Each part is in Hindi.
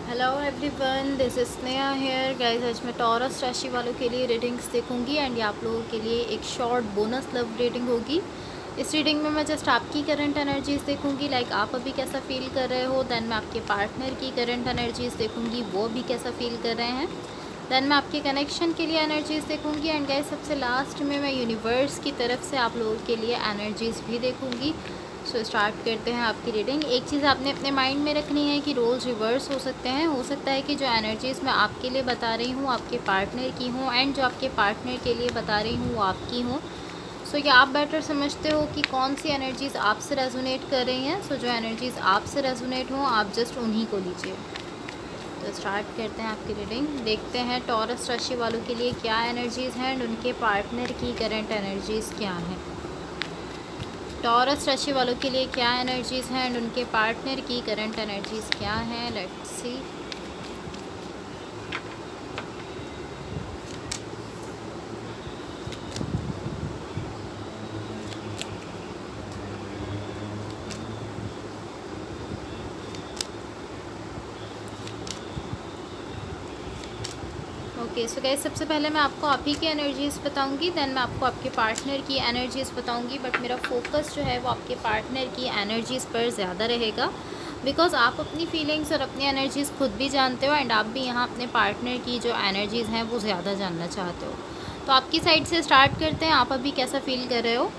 Hello everyone, this is Sneha hair guys. आज मैं टॉरस राशि वालों के लिए रीडिंग्स देखूंगी एंड ये आप लोगों के लिए एक शॉर्ट बोनस लव रीडिंग होगी। इस रीडिंग में मैं जस्ट आपकी करंट एनर्जीज़ देखूंगी, लाइक आप अभी कैसा फील कर रहे हो। देन मैं आपके पार्टनर की करंट एनर्जीज़ देखूंगी, वो भी कैसा फील कर रहे हैं। देन मैं आपके कनेक्शन के लिए एनर्जीज़ देखूंगी एंड गाइस सबसे लास्ट में मैं यूनिवर्स की तरफ से आप लोगों के लिए एनर्जीज़ भी देखूंगी। सो स्टार्ट करते हैं आपकी रीडिंग। एक चीज़ आपने अपने माइंड में रखनी है कि रोल्स रिवर्स हो सकते हैं। हो सकता है कि जो एनर्जीज़ मैं आपके लिए बता रही हूँ आपके पार्टनर की हूँ, एंड जो आपके पार्टनर के लिए बता रही हूँ वो आपकी हूँ। सो ये आप बेटर समझते हो कि कौन सी एनर्जीज़ आपसे रेजोनेट कर रही हैं। सो जो एनर्जीज़ आपसे रेजोनेट हों आप जस्ट उन्हीं को लीजिए। तो स्टार्ट करते हैं आपकी रीडिंग। देखते हैं टॉरस राशि वालों के लिए क्या एनर्जीज़ हैं एंड उनके पार्टनर की करंट एनर्जीज़ क्या हैं। टॉरस राशि वालों के लिए क्या एनर्जीज़ हैं एंड उनके पार्टनर की करंट एनर्जीज़ क्या हैं। Let's see. Okay so guys, सबसे पहले मैं आपको आप ही की एनर्जीज़ बताऊंगी, देन मैं आपको आपके पार्टनर की एनर्जीज़ बताऊंगी। बट मेरा फोकस जो है वो आपके पार्टनर की एनर्जीज़ पर ज़्यादा रहेगा, बिकॉज आप अपनी फीलिंग्स और अपनी एनर्जीज़ खुद भी जानते हो एंड आप भी यहाँ अपने पार्टनर की जो एनर्जीज़ हैं वो ज़्यादा जानना चाहते हो। तो आपकी साइड से स्टार्ट करते हैं। आप अभी कैसा फील कर रहे हो।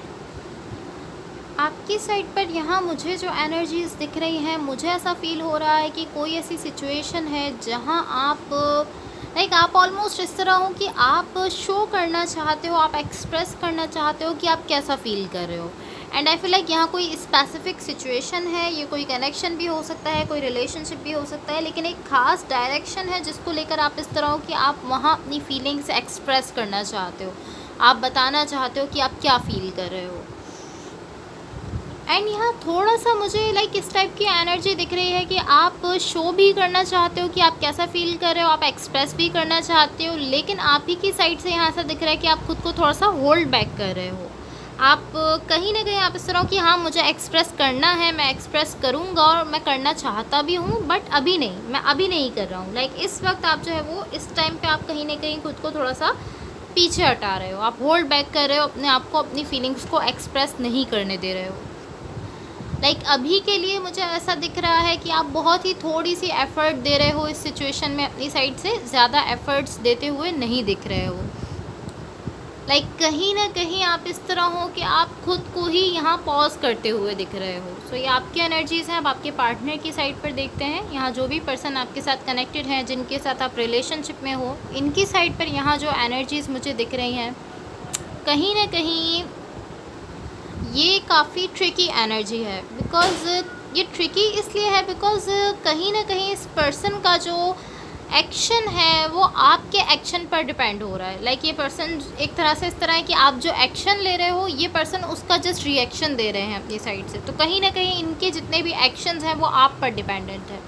आपकी साइड पर यहाँ मुझे जो एनर्जीज़ दिख रही हैं, मुझे ऐसा फील हो रहा है कि कोई ऐसी सिचुएशन है जहाँ आप लाइक आप ऑलमोस्ट इस तरह हो कि आप शो करना चाहते हो, आप एक्सप्रेस करना चाहते हो कि आप कैसा फील कर रहे हो। एंड आई फील लाइक यहाँ कोई स्पेसिफिक सिचुएशन है, ये कोई कनेक्शन भी हो सकता है, कोई रिलेशनशिप भी हो सकता है, लेकिन एक ख़ास डायरेक्शन है जिसको लेकर आप इस तरह हो कि आप वहाँ अपनी फीलिंग्स एक्सप्रेस करना चाहते हो, आप बताना चाहते हो कि आप क्या फील कर रहे हो। एंड यहाँ थोड़ा सा मुझे लाइक इस टाइप की एनर्जी दिख रही है कि आप शो भी करना चाहते हो कि आप कैसा फील कर रहे हो, आप एक्सप्रेस भी करना चाहते हो, लेकिन आप ही की साइड से यहाँ ऐसा दिख रहा है कि आप खुद को थोड़ा सा होल्ड बैक कर रहे हो। आप कहीं ना कहीं आप इस तरह हो कि हाँ मुझे एक्सप्रेस करना है, मैं एक्सप्रेस करूँगा और मैं करना चाहता भी हूँ, बट अभी नहीं, मैं अभी नहीं कर रहा हूँ। लाइक इस वक्त आप जो है वो इस टाइम पे आप कहीं ना कहीं खुद को थोड़ा सा पीछे हटा रहे हो, आप होल्ड बैक कर रहे हो, अपने आप को अपनी फीलिंग्स को एक्सप्रेस नहीं करने दे रहे हो। लाइक अभी के लिए मुझे ऐसा दिख रहा है कि आप बहुत ही थोड़ी सी एफ़र्ट दे रहे हो इस सिचुएशन में, अपनी साइड से ज़्यादा एफ़र्ट्स देते हुए नहीं दिख रहे हो। लाइक कहीं ना कहीं आप इस तरह हो कि आप खुद को ही यहाँ पॉज करते हुए दिख रहे हो। सो ये आपकी एनर्जीज़ हैं। अब आपके पार्टनर की साइड पर देखते हैं। यहाँ जो भी पर्सन आपके साथ कनेक्टेड हैं, जिनके साथ आप रिलेशनशिप में हो, इनकी साइड पर यहाँ जो एनर्जीज़ मुझे दिख रही हैं, कहीं ना कहीं ये काफ़ी ट्रिकी एनर्जी है। बिकॉज़ ये ट्रिकी इसलिए है बिकॉज़ कहीं ना कहीं इस पर्सन का जो एक्शन है वो आपके एक्शन पर डिपेंड हो रहा है। लाइक ये पर्सन एक तरह से इस तरह है कि आप जो एक्शन ले रहे हो, ये पर्सन उसका जस्ट रिएक्शन दे रहे हैं अपनी साइड से। तो कहीं ना कहीं इनके जितने भी एक्शंस हैं वो आप पर डिपेंडेंट है।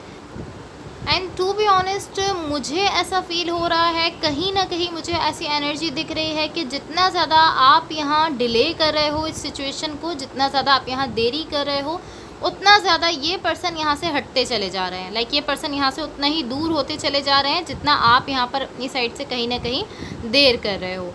एंड टू बी ऑनेस्ट मुझे ऐसा फील हो रहा है, कहीं ना कहीं मुझे ऐसी एनर्जी दिख रही है कि जितना ज़्यादा आप यहाँ डिले कर रहे हो इस सिचुएशन को, जितना ज़्यादा आप यहाँ देरी कर रहे हो, उतना ज़्यादा ये पर्सन यहाँ से हटते चले जा रहे हैं। लाइक ये पर्सन यहाँ से उतना ही दूर होते चले जा रहे हैं जितना आप यहाँ पर अपनी साइड से कहीं ना कहीं देर कर रहे हो।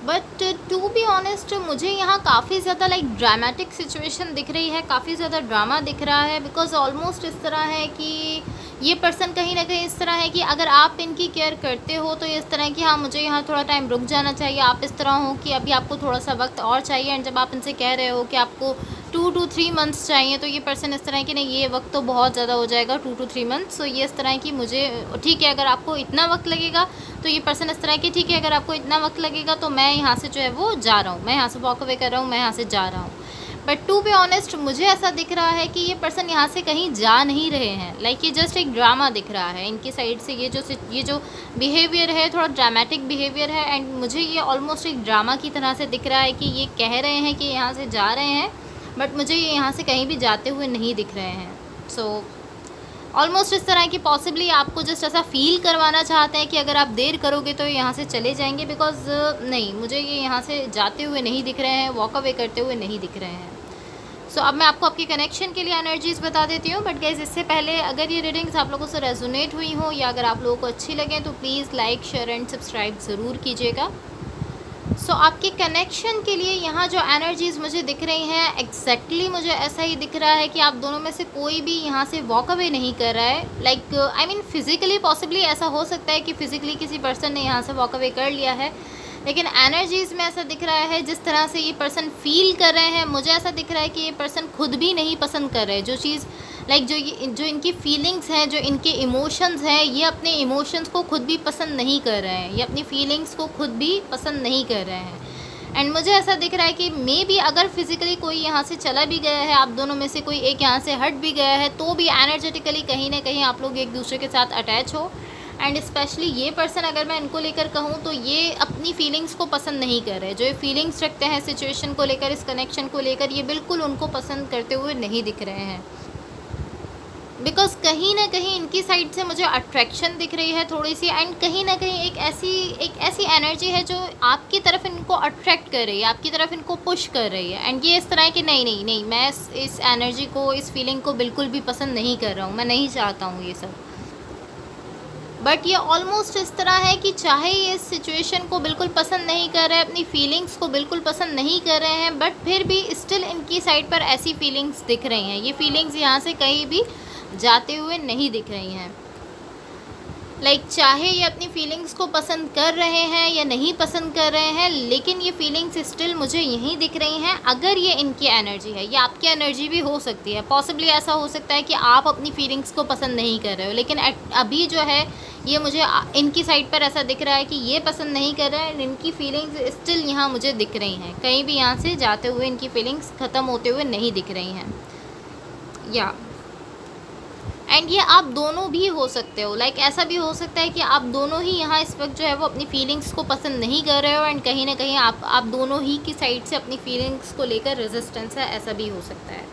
बट टू बी ऑनेस्ट मुझे यहाँ काफ़ी ज़्यादा लाइक ड्रामेटिक सिचुएशन दिख रही है, काफ़ी ज़्यादा ड्रामा दिख रहा है। बिकॉज ऑलमोस्ट इस तरह है कि ये पर्सन कहीं ना कहीं इस तरह है कि अगर आप इनकी केयर करते हो तो ये इस तरह है कि हाँ मुझे यहाँ थोड़ा टाइम रुक जाना चाहिए। आप इस तरह हो कि अभी आपको थोड़ा सा वक्त और चाहिए, एंड जब आप इनसे कह रहे हो कि आपको 2 to 3 मंथ्स चाहिए, तो ये पर्सन इस तरह है कि नहीं ये वक्त तो बहुत ज़्यादा हो जाएगा, 2 to 3 मंथ्स। सो ये इस तरह है कि मुझे ठीक है, अगर आपको इतना वक्त लगेगा, तो ये पर्सन इस तरह है कि ठीक है अगर आपको इतना वक्त लगेगा तो मैं यहाँ से जो है वो जा रहा हूँ, मैं यहाँ से वॉक अवे कर रहा हूँ, मैं यहाँ से जा रहा हूँ। बट टू बी ऑनेस्ट मुझे ऐसा दिख रहा है कि ये पर्सन यहाँ से कहीं जा नहीं रहे हैं। लाइक ये जस्ट एक ड्रामा दिख रहा है इनकी साइड से। ये जो बिहेवियर है थोड़ा ड्रामेटिक बिहेवियर है, एंड मुझे ये ऑलमोस्ट एक ड्रामा की तरह से दिख रहा है कि ये कह रहे हैं कि यहाँ से जा रहे हैं, बट मुझे ये यहाँ से कहीं भी जाते हुए नहीं दिख रहे हैं। सो ऑलमोस्ट इस तरह की पॉसिबली आपको जस्ट ऐसा फील करवाना चाहते हैं कि अगर आप देर करोगे तो यहाँ से चले जाएंगे। बिकॉज नहीं, मुझे ये यहाँ से जाते हुए नहीं दिख रहे हैं, वॉक अवे करते हुए नहीं दिख रहे हैं। सो अब मैं आपको आपके कनेक्शन के लिए एनर्जीज़ बता देती हूँ। बट गाइज़ इससे पहले अगर ये रीडिंग्स आप लोगों से रेजोनेट हुई हों या अगर आप लोगों को अच्छी लगें तो please like share and subscribe ज़रूर कीजिएगा। सो आपके कनेक्शन के लिए यहाँ जो एनर्जीज़ मुझे दिख रही हैं एग्जैक्टली मुझे ऐसा ही दिख रहा है कि आप दोनों में से कोई भी यहाँ से वॉक अवे नहीं कर रहा है। Like I mean physically possibly ऐसा हो सकता है कि फ़िज़िकली किसी पर्सन ने यहाँ से वॉक अवे कर लिया है, लेकिन एनर्जीज़ में ऐसा दिख रहा है जिस तरह से ये पर्सन फील कर रहे हैं, मुझे ऐसा दिख रहा है कि ये पर्सन खुद भी नहीं पसंद कर रहे। जो चीज़ लाइक जो इनकी फीलिंग्स हैं, जो इनके इमोशंस हैं, ये अपने इमोशंस को खुद भी पसंद नहीं कर रहे हैं, ये अपनी फीलिंग्स को खुद भी पसंद नहीं कर रहे हैं। एंड मुझे ऐसा दिख रहा है कि मे बी अगर फिज़िकली कोई यहाँ से चला भी गया है, आप दोनों में से कोई एक यहाँ से हट भी गया है, तो भी एनर्जेटिकली कहीं ना कहीं आप लोग एक दूसरे के साथ अटैच हो। एंड स्पेशली ये पर्सन अगर मैं इनको लेकर कहूँ तो ये अपनी फीलिंग्स को पसंद नहीं कर रहे। जो ये फीलिंग्स रखते हैं सिचुएशन को लेकर, इस कनेक्शन को लेकर, ये बिल्कुल उनको पसंद करते हुए नहीं दिख रहे हैं। बिकॉज कहीं ना कहीं इनकी साइड से मुझे अट्रैक्शन दिख रही है थोड़ी सी, एंड कहीं ना कहीं एक ऐसी एनर्जी है जो आपकी तरफ इनको अट्रैक्ट कर रही है, आपकी तरफ इनको पुश कर रही है। एंड ये इस तरह है कि नहीं नहीं नहीं, मैं इस एनर्जी को, इस फीलिंग को बिल्कुल भी पसंद नहीं कर रहा हूँ, मैं नहीं चाहता हूँ ये सब। बट ये ऑलमोस्ट इस तरह है कि चाहे ये इस सिचुएशन को बिल्कुल पसंद नहीं कर रहे हैं, अपनी फीलिंग्स को बिल्कुल पसंद नहीं कर रहे हैं, बट फिर भी स्टिल इनकी साइड पर ऐसी फीलिंग्स दिख रही हैं। ये फीलिंग्स यहाँ से कहीं भी जाते हुए नहीं दिख रही हैं। लाइक चाहे ये अपनी फीलिंग्स को पसंद कर रहे हैं या नहीं पसंद कर रहे हैं, लेकिन ये फीलिंग्स स्टिल मुझे यहीं दिख रही हैं। अगर ये इनकी एनर्जी है, ये आपकी एनर्जी भी हो सकती है। पॉसिबली ऐसा हो सकता है कि आप अपनी फीलिंग्स को पसंद नहीं कर रहे हो, लेकिन अभी जो है ये मुझे इनकी साइड पर ऐसा दिख रहा है कि ये पसंद नहीं कर रहे हैं। इनकी फीलिंग्स स्टिल यहाँ मुझे दिख रही हैं, कहीं भी यहाँ से जाते हुए इनकी फीलिंग्स ख़त्म होते हुए नहीं दिख रही हैं। या एंड ये आप दोनों भी हो सकते हो। लाइक ऐसा भी हो सकता है कि आप दोनों ही यहाँ इस वक्त जो है वो अपनी फीलिंग्स को पसंद नहीं कर रहे हो, एंड कहीं ना कहीं आप दोनों ही की साइड से अपनी फीलिंग्स को लेकर रेजिस्टेंस है, ऐसा भी हो सकता है।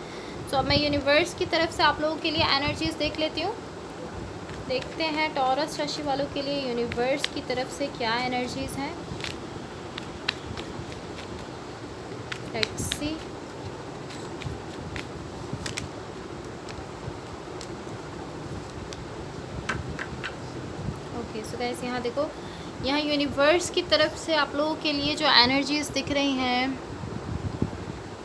सो अब मैं यूनिवर्स की तरफ से आप लोगों के लिए एनर्जीज़ देख लेती हूँ। देखते हैं टॉरस राशि वालों के लिए यूनिवर्स की तरफ से क्या एनर्जीज़ हैं। Let's see. सो गाइस यहाँ देखो, यहाँ यूनिवर्स की तरफ से आप लोगों के लिए जो एनर्जीज़ दिख रही हैं,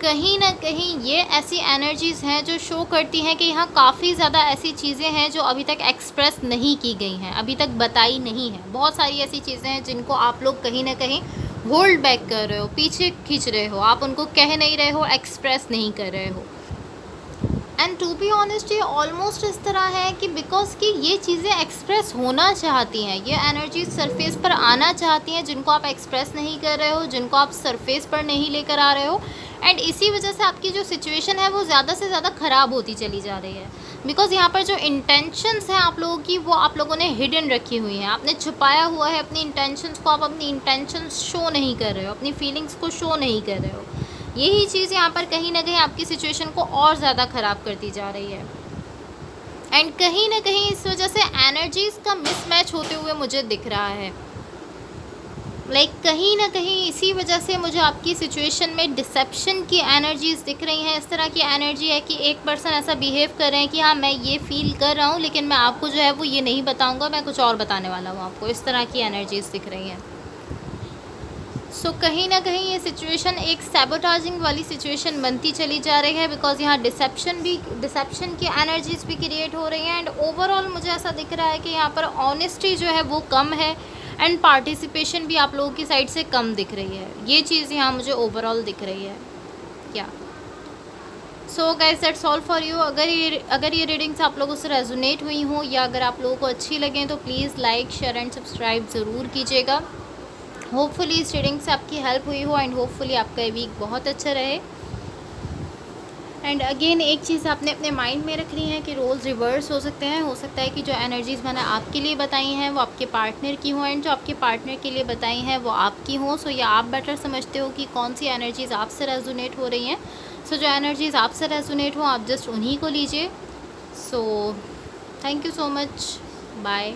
कहीं ना कहीं ये ऐसी एनर्जीज़ हैं जो शो करती हैं कि यहाँ काफ़ी ज़्यादा ऐसी चीज़ें हैं जो अभी तक एक्सप्रेस नहीं की गई हैं, अभी तक बताई नहीं है। बहुत सारी ऐसी चीज़ें हैं जिनको आप लोग कहीं ना कहीं होल्ड बैक कर रहे हो, पीछे खींच रहे हो, आप उनको कह नहीं रहे हो, एक्सप्रेस नहीं कर रहे हो। एंड टू बी ऑनेस्ट ये ऑलमोस्ट इस तरह है कि बिकॉज कि ये चीज़ें एक्सप्रेस होना चाहती हैं, ये एनर्जी सरफेस पर आना चाहती हैं, जिनको आप एक्सप्रेस नहीं कर रहे हो, जिनको आप सरफेस पर नहीं लेकर आ रहे हो। एंड इसी वजह से आपकी जो सिचुएशन है वो ज़्यादा से ज़्यादा ख़राब होती चली जा रही है। बिकॉज यहाँ पर जो इंटेंशंस हैं आप लोगों की, वो आप लोगों ने हिडन रखी हुई हैं, आपने छुपाया हुआ है अपनी इंटेंशंस को। आप अपनी इंटेंशंस शो नहीं कर रहे हो, अपनी फीलिंग्स को शो नहीं कर रहे हो। यही चीज़ यहाँ पर कहीं ना कहीं आपकी सिचुएशन को और ज़्यादा ख़राब करती जा रही है। एंड कहीं ना कहीं इस वजह से एनर्जीज़ का मिसमैच होते हुए मुझे दिख रहा है। लाइक कहीं ना कहीं इसी वजह से मुझे आपकी सिचुएशन में डिसेप्शन की एनर्जीज़ दिख रही हैं। इस तरह की एनर्जी है कि एक पर्सन ऐसा बिहेव कर रहे हैं कि हाँ मैं ये फील कर रहा हूँ, लेकिन मैं आपको जो है वो ये नहीं बताऊँगा, मैं कुछ और बताने वाला हूँ आपको। इस तरह की एनर्जीज़ दिख रही हैं। सो कहीं ना कहीं ये सिचुएशन एक सैबोटाजिंग वाली सिचुएशन बनती चली जा रही है। बिकॉज यहाँ डिसेप्शन की एनर्जीज भी क्रिएट हो रही हैं। एंड ओवरऑल मुझे ऐसा दिख रहा है कि यहाँ पर ऑनेस्टी जो है वो कम है, एंड पार्टिसिपेशन भी आप लोगों की साइड से कम दिख रही है। ये चीज़ यहाँ मुझे ओवरऑल दिख रही है। क्या so guys that's all for you. अगर ये रीडिंग्स आप लोगों से रेजोनेट हुई हों या अगर आप लोगों को अच्छी लगें तो please like share and subscribe ज़रूर कीजिएगा। होपफुली इस रीडिंग से आपकी हेल्प हुई हो, एंड होपफुली आपका वीक बहुत अच्छा रहे। एंड अगेन एक चीज़ आपने अपने माइंड में रखनी है कि रोल्स रिवर्स हो सकते हैं। हो सकता है कि जो एनर्जीज़ मैंने आपके लिए बताई हैं वो आपके पार्टनर की हों, एंड जो आपके पार्टनर के लिए बताई हैं वो आपकी हों। सो या आप बेटर समझते हो कि कौन सी एनर्जीज़ आपसे रेजोनेट हो रही हैं। सो जो एनर्जीज़ आपसे रेजोनेट हो आप जस्ट उन्हीं को लीजिए। So thank you so much, bye.